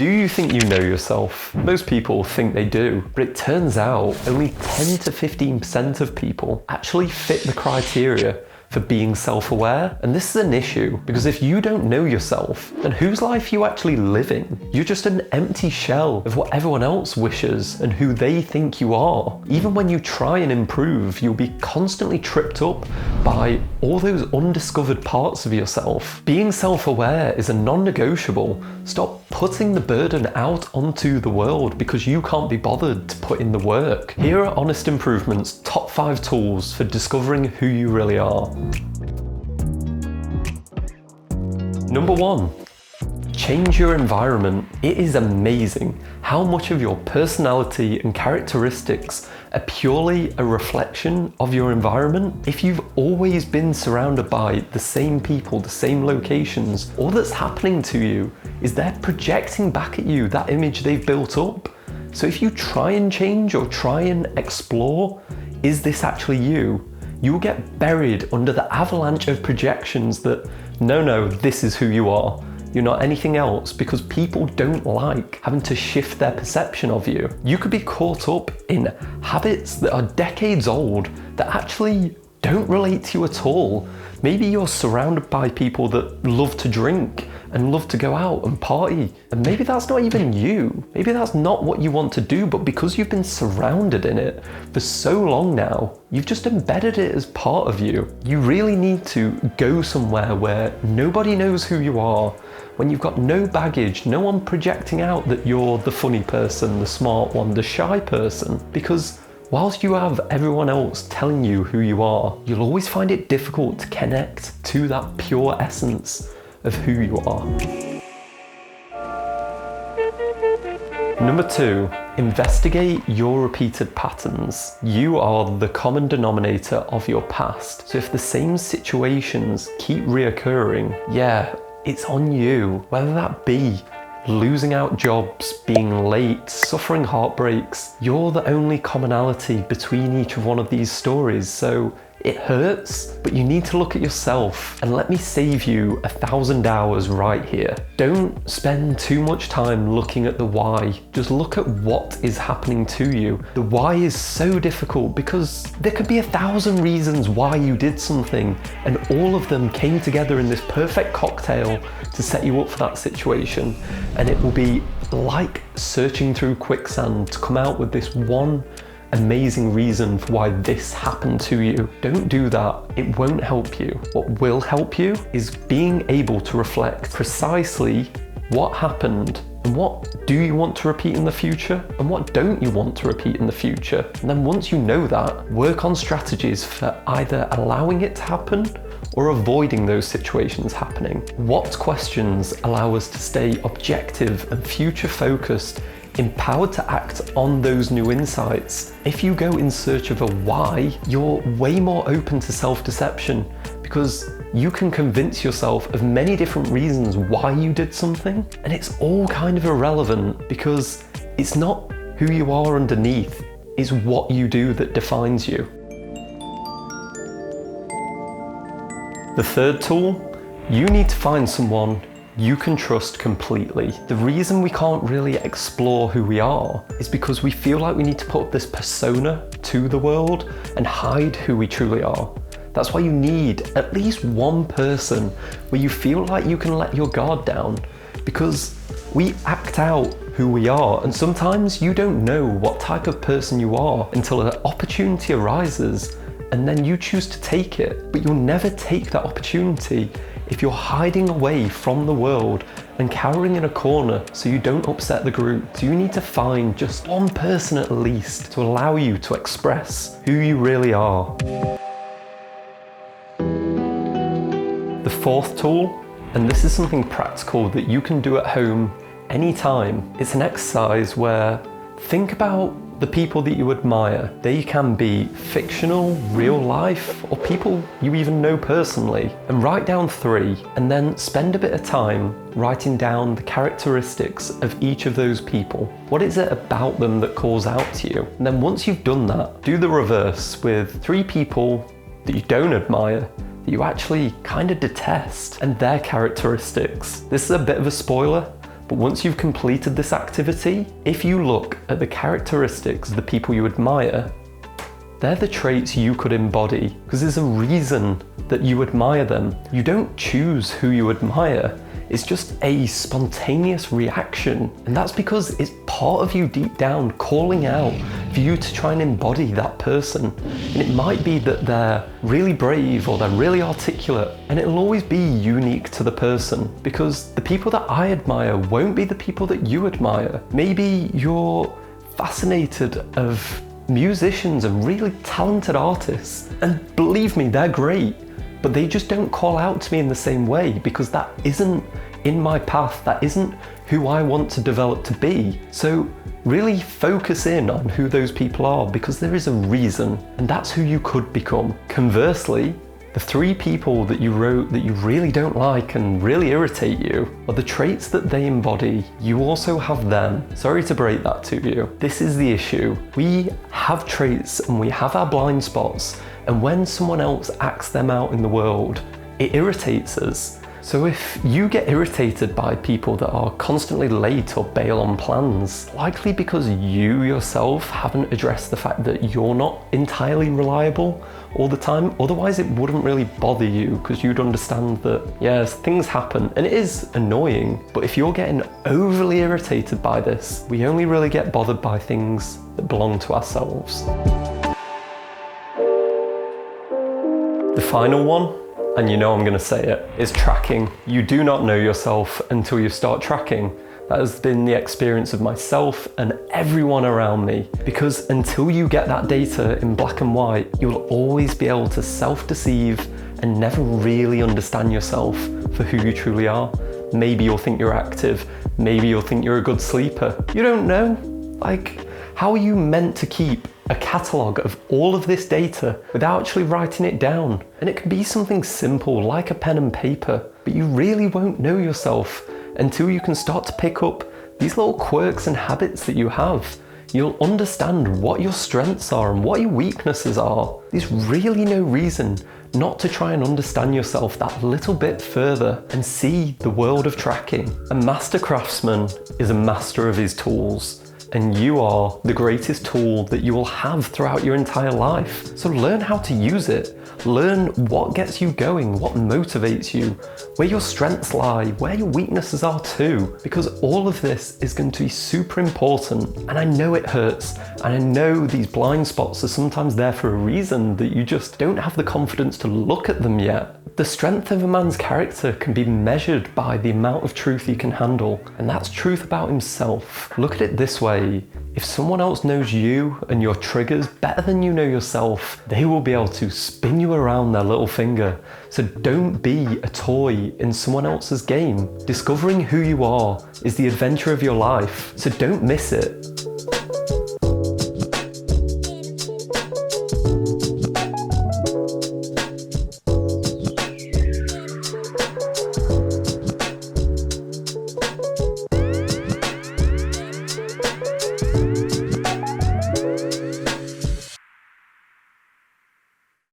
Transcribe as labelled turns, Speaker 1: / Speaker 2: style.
Speaker 1: Do you think you know yourself? Most people think they do, but it turns out only 10 to 15% of people actually fit the criteria for being self-aware. And this is an issue because if you don't know yourself, then whose life are you actually living? You're just an empty shell of what everyone else wishes and who they think you are. Even when you try and improve, you'll be constantly tripped up by all those undiscovered parts of yourself. Being self-aware is a non-negotiable. Stop putting the burden out onto the world because you can't be bothered to put in the work. Here are Honest Improvement's top 5 tools for discovering who you really are. Number 1, change your environment. It is amazing how much of your personality and characteristics are purely a reflection of your environment. If you've always been surrounded by the same people, the same locations, all that's happening to you is they're projecting back at you that image they've built up. So if you try and change or try and explore, is this actually you? You will get buried under the avalanche of projections that, no, this is who you are. You're not anything else, because people don't like having to shift their perception of you. You could be caught up in habits that are decades old that actually don't relate to you at all. Maybe you're surrounded by people that love to drink and love to go out and party, and maybe that's not even you. Maybe that's not what you want to do, but because you've been surrounded in it for so long now, you've just embedded it as part of you. You really need to go somewhere where nobody knows who you are, when you've got no baggage, no one projecting out that you're the funny person, the smart one, the shy person, because whilst you have everyone else telling you who you are, you'll always find it difficult to connect to that pure essence of who you are. Number 2, investigate your repeated patterns. You are the common denominator of your past. So if the same situations keep reoccurring, yeah, it's on you. Whether that be losing out jobs, being late, suffering heartbreaks, you're the only commonality between each of one of these stories. So it hurts, but you need to look at yourself, and let me save you 1,000 hours right here. Don't spend too much time looking at the why. Just look at what is happening to you. The why is so difficult because there could be 1,000 reasons why you did something, and all of them came together in this perfect cocktail to set you up for that situation. And it will be like searching through quicksand to come out with this one amazing reason for why this happened to you. Don't do that. It won't help you. What will help you is being able to reflect precisely what happened and what do you want to repeat in the future and what don't you want to repeat in the future. And then once you know that, work on strategies for either allowing it to happen or avoiding those situations happening. What questions allow us to stay objective and future focused, empowered to act on those new insights? If you go in search of a why, you're way more open to self-deception because you can convince yourself of many different reasons why you did something, and it's all kind of irrelevant because it's not who you are underneath, it's what you do that defines you. The third tool, you need to find someone you can trust completely. The reason we can't really explore who we are is because we feel like we need to put up this persona to the world and hide who we truly are. That's why you need at least one person where you feel like you can let your guard down, because we act out who we are, and sometimes you don't know what type of person you are until an opportunity arises, and then you choose to take it. But you'll never take that opportunity if you're hiding away from the world and cowering in a corner so you don't upset the group. So you need to find just one person at least to allow you to express who you really are. The fourth tool, and this is something practical that you can do at home anytime. It's an exercise where think about the people that you admire. They can be fictional, real life, or people you even know personally. And write down 3, and then spend a bit of time writing down the characteristics of each of those people. What is it about them that calls out to you? And then once you've done that, do the reverse with 3 people that you don't admire, that you actually kind of detest, and their characteristics. This is a bit of a spoiler, But once you've completed this activity, if you look at the characteristics of the people you admire, they're the traits you could embody, because there's a reason that you admire them. You don't choose who you admire. It's just a spontaneous reaction. And that's because it's part of you deep down calling out for you to try and embody that person. And it might be that they're really brave or they're really articulate, and it'll always be unique to the person, because the people that I admire won't be the people that you admire. Maybe you're fascinated of musicians and really talented artists, and believe me, they're great, but they just don't call out to me in the same way, because that isn't in my path, that isn't who I want to develop to be. So really focus in on who those people are, because there is a reason, and that's who you could become. Conversely, the 3 people that you wrote that you really don't like and really irritate you are the traits that they embody. You also have them. Sorry to break that to you. This is the issue. We have traits and we have our blind spots, and when someone else acts them out in the world, it irritates us. So if you get irritated by people that are constantly late or bail on plans, likely because you yourself haven't addressed the fact that you're not entirely reliable all the time. Otherwise it wouldn't really bother you, because you'd understand that, yes, things happen and it is annoying. But if you're getting overly irritated by this, we only really get bothered by things that belong to ourselves. The final one, and you know I'm going to say it, is tracking. You do not know yourself until you start tracking. That has been the experience of myself and everyone around me, because until you get that data in black and white, you'll always be able to self-deceive and never really understand yourself for who you truly are. Maybe you'll think you're active, maybe you'll think you're a good sleeper. You don't know. Like, how are you meant to keep a catalogue of all of this data without actually writing it down? And it can be something simple like a pen and paper, but you really won't know yourself until you can start to pick up these little quirks and habits that you have. You'll understand what your strengths are and what your weaknesses are. There's really no reason not to try and understand yourself that little bit further and see the world of tracking. A master craftsman is a master of his tools, and you are the greatest tool that you will have throughout your entire life. So learn how to use it. Learn what gets you going, what motivates you, where your strengths lie, where your weaknesses are too, because all of this is going to be super important. And I know it hurts, and I know these blind spots are sometimes there for a reason, that you just don't have the confidence to look at them yet. The strength of a man's character can be measured by the amount of truth he can handle, and that's truth about himself. Look at it this way. If someone else knows you and your triggers better than you know yourself, they will be able to spin you around their little finger. So don't be a toy in someone else's game. Discovering who you are is the adventure of your life, so don't miss it.